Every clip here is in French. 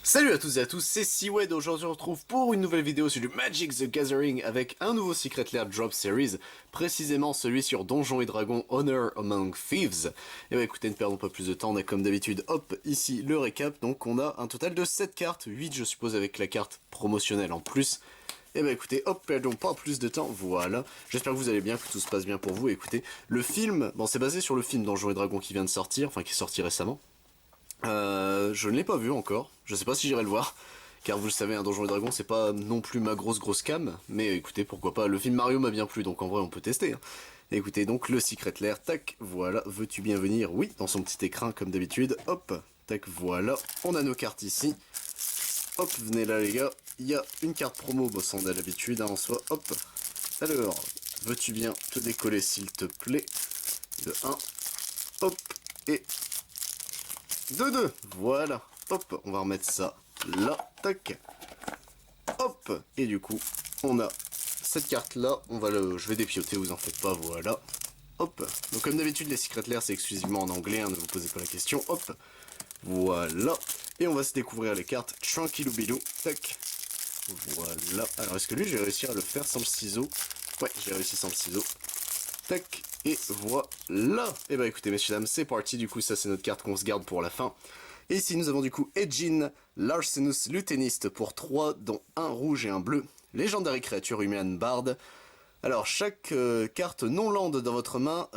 Salut à toutes et à tous, c'est Seawed. Aujourd'hui on se retrouve pour une nouvelle vidéo sur du Magic the Gathering avec un nouveau Secret Lair Drop Series, précisément celui sur Donjons et Dragons Honor Among Thieves. Et bah écoutez, ne perdons pas plus de temps, on a comme d'habitude, hop, ici le récap. Donc on a un total de 7 cartes, 8 je suppose avec la carte promotionnelle en plus. Et bah écoutez, hop, perdons pas plus de temps, voilà. J'espère que vous allez bien, que tout se passe bien pour vous. Écoutez, le film, bon c'est basé sur le film Donjons et Dragons qui vient de sortir, enfin qui est sorti récemment. Je ne l'ai pas vu encore, je sais pas si j'irai le voir, car vous le savez, un Donjons et Dragons c'est pas non plus ma grosse cam, mais écoutez, pourquoi pas, le film Mario m'a bien plu, donc en vrai on peut tester. Hein. Écoutez, donc le Secret Lair, tac, voilà, veux-tu bien venir? Oui, dans son petit écrin comme d'habitude, hop, tac, voilà, on a nos cartes ici, hop, venez là les gars, il y a une carte promo, bon ça on a l'habitude hein, en soi, hop, alors, veux-tu bien te décoller s'il te plaît, de 1, hop, et de 2, voilà, hop, on va remettre ça là, tac, hop, et du coup, on a cette carte là, je vais dépioter, vous en faites pas, voilà, hop, donc comme d'habitude les Secret Lair c'est exclusivement en anglais, hein, ne vous posez pas la question, hop, voilà, et on va se découvrir les cartes, tranquillou bilou, tac, voilà, alors est-ce que lui j'ai réussi à le faire sans le ciseau? Ouais, j'ai réussi sans le ciseau, tac, et voilà. Et bah écoutez messieurs dames, c'est parti, du coup ça c'est notre carte qu'on se garde pour la fin. Et ici nous avons du coup Edgin Larsenus Luteniste pour 3, dont un rouge et un bleu. Légendary créature humaine Bard. Alors chaque carte non land dans votre main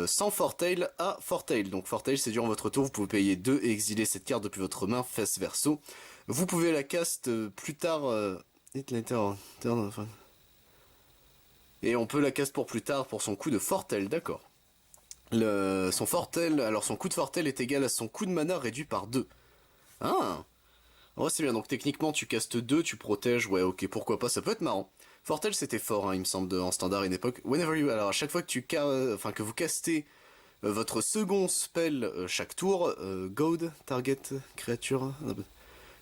sans Fortail a Fortail. Donc Fortail c'est durant votre tour, vous pouvez payer 2 et exiler cette carte depuis votre main face verso. Vous pouvez la cast plus tard... et on peut la cast pour plus tard pour son coup de Fortail, d'accord. Son Fortail, alors son coup de Fortail est égal à son coup de mana réduit par 2. Ah, ouais c'est bien, donc techniquement tu castes 2, tu protèges, ouais ok, pourquoi pas, ça peut être marrant. Fortail c'était fort, hein, il me semble, en standard à une époque. Whenever you, alors à chaque fois que que vous castez votre second spell chaque tour, Goad, target, créature...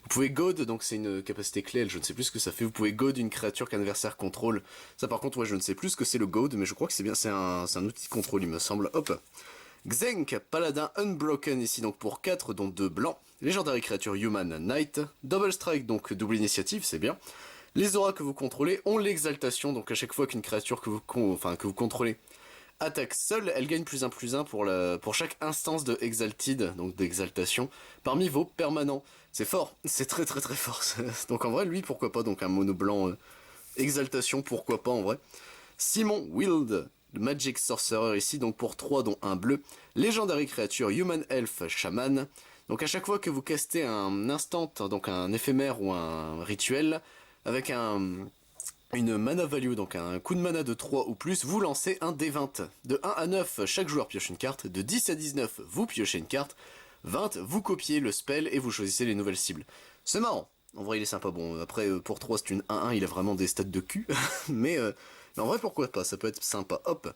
Vous pouvez goad, donc c'est une capacité clé, je ne sais plus ce que ça fait, vous pouvez goad une créature qu'un adversaire contrôle. Ça par contre, ouais, je ne sais plus ce que c'est le goad, mais je crois que c'est bien, c'est un outil de contrôle, il me semble. Hop. Xenk, paladin unbroken ici, donc pour 4, dont 2 blancs. Légendary créature human knight. Double strike, donc double initiative, c'est bien. Les auras que vous contrôlez ont l'exaltation, donc à chaque fois qu'une créature que vous contrôlez attaque seule, elle gagne +1/+1 pour chaque instance de Exalted, donc d'exaltation, parmi vos permanents. C'est fort, c'est très fort. Donc en vrai, lui, pourquoi pas, donc un mono blanc exaltation, pourquoi pas en vrai. Simon Wild, le Magic Sorcerer ici, donc pour 3 dont un bleu. Légendary créature Human Elf Shaman. Donc à chaque fois que vous castez un instant, donc un éphémère ou un rituel, avec une mana value, donc un coup de mana de 3 ou plus, vous lancez un D20. De 1 à 9, chaque joueur pioche une carte. De 10 à 19, vous piochez une carte. 20, vous copiez le spell et vous choisissez les nouvelles cibles. C'est marrant. En vrai, il est sympa. Bon, après, pour 3, c'est une 1-1, il a vraiment des stats de cul. Mais en vrai, pourquoi pas, ça peut être sympa. Hop.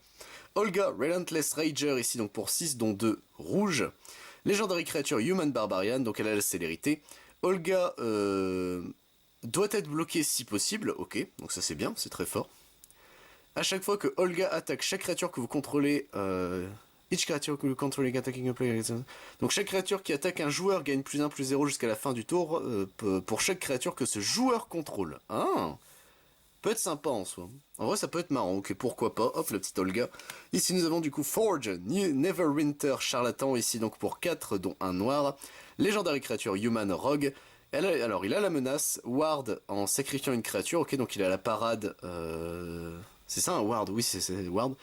Olga, Relentless Rager, ici, donc pour 6, dont 2 rouges. Légendary créature Human Barbarian, donc elle a la célérité. Olga, doit être bloqué si possible, ok, donc ça c'est bien, c'est très fort. À chaque fois que Olga attaque chaque créature que vous contrôlez, each creature que vous contrôlez attacking a player, donc chaque créature qui attaque un joueur gagne +1/+0 jusqu'à la fin du tour, pour chaque créature que ce joueur contrôle. Ah, peut être sympa en soi. En vrai ça peut être marrant, ok, pourquoi pas, hop, le petit Olga. Ici nous avons du coup Forge, Neverwinter Charlatan, ici donc pour 4, dont un noir. Légendary créature Human Rogue. Alors, il a la menace, Ward en sacrifiant une créature, ok, donc il a la parade, c'est ça un Ward, oui c'est Ward,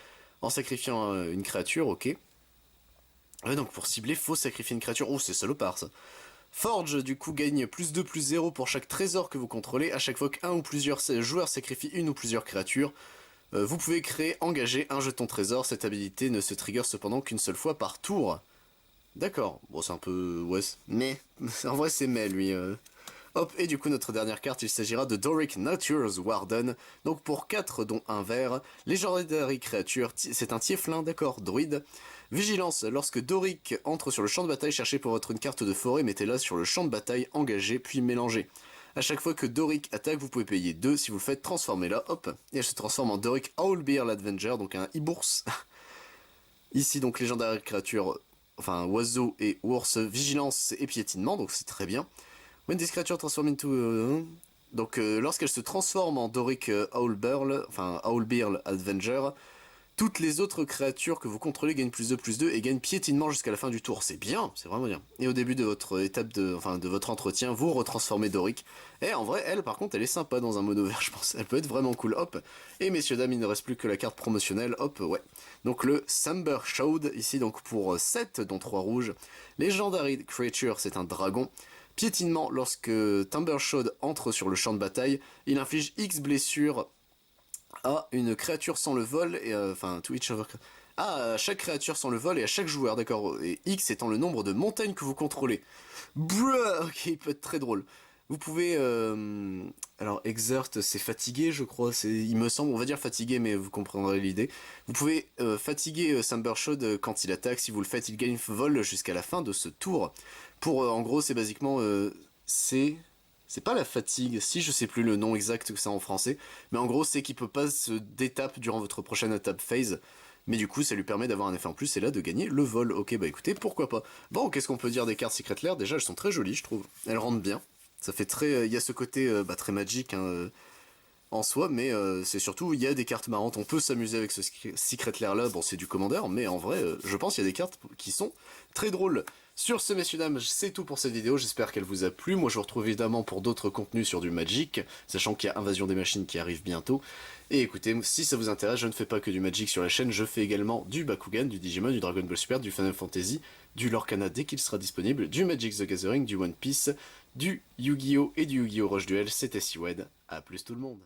en sacrifiant une créature, ok. Ouais, donc pour cibler, faut sacrifier une créature, oh c'est salopard ça. Forge, du coup, gagne +2/+0 pour chaque trésor que vous contrôlez, à chaque fois qu'un ou plusieurs joueurs sacrifient une ou plusieurs créatures. Vous pouvez créer, engager un jeton trésor, cette habilité ne se trigger cependant qu'une seule fois par tour. D'accord, bon c'est un peu... ouais, mais... en vrai c'est mais lui... Hop, et du coup notre dernière carte, il s'agira de Doric Nature's Warden, donc pour 4 dont un vert, légendary créature, c'est un tieflin, d'accord, druide. Vigilance, lorsque Doric entre sur le champ de bataille, cherchez pour votre une carte de forêt, mettez-la sur le champ de bataille, engagée, puis mélangée. À chaque fois que Doric attaque, vous pouvez payer 2, si vous le faites, transformez-la, hop, et elle se transforme en Doric Owlbear l'Avenger, donc un e-bourse. Ici donc légendary créature enfin oiseau et ours, vigilance et piétinement, donc c'est très bien. When this creature transform into... donc lorsqu'elle se transforme en Doric Owlbearl, enfin Owlbearl Avenger, toutes les autres créatures que vous contrôlez gagnent +2/+2 et gagnent piétinement jusqu'à la fin du tour. C'est bien, c'est vraiment bien. Et au début de votre étape de votre entretien, vous retransformez Doric. Et en vrai, elle, par contre, elle est sympa dans un mono vert, je pense. Elle peut être vraiment cool, hop. Et messieurs, dames, il ne reste plus que la carte promotionnelle, hop, ouais. Donc le Samber Shroud, ici, donc pour 7, dont 3 rouges. Legendary Creature, c'est un dragon. Piétinement, lorsque Timbershod entre sur le champ de bataille, il inflige X blessures à une créature sans le vol, et enfin, to each other. Ah, à chaque créature sans le vol et à chaque joueur, d'accord. Et X étant le nombre de montagnes que vous contrôlez. Bruh, ok, il peut être très drôle. Vous pouvez... alors, exert, c'est fatigué, je crois. Il me semble, on va dire fatigué, mais vous comprendrez l'idée. Vous pouvez fatiguer Sambershod quand il attaque. Si vous le faites, il gagne vol jusqu'à la fin de ce tour. Pour, en gros, c'est basiquement... c'est pas la fatigue, si je sais plus le nom exact que ça en français, mais en gros c'est qu'il peut pas se détape durant votre prochaine étape phase, mais du coup ça lui permet d'avoir un effet en plus et là de gagner le vol. Ok bah écoutez, pourquoi pas. Bon, qu'est-ce qu'on peut dire des cartes Secret Lair? Déjà elles sont très jolies je trouve, elles rendent bien, ça fait très... il y a ce côté très magique hein, en soi, mais c'est surtout, il y a des cartes marrantes, on peut s'amuser avec ce Secret Lair là, bon c'est du Commander, mais en vrai, je pense qu'il y a des cartes qui sont très drôles. Sur ce, messieurs dames, c'est tout pour cette vidéo, j'espère qu'elle vous a plu. Moi je vous retrouve évidemment pour d'autres contenus sur du Magic, sachant qu'il y a Invasion des Machines qui arrive bientôt. Et écoutez, si ça vous intéresse, je ne fais pas que du Magic sur la chaîne, je fais également du Bakugan, du Digimon, du Dragon Ball Super, du Final Fantasy, du Lorcana dès qu'il sera disponible, du Magic the Gathering, du One Piece, du Yu-Gi-Oh! Et du Yu-Gi-Oh! Rush Duel. C'était Siwed, à plus tout le monde.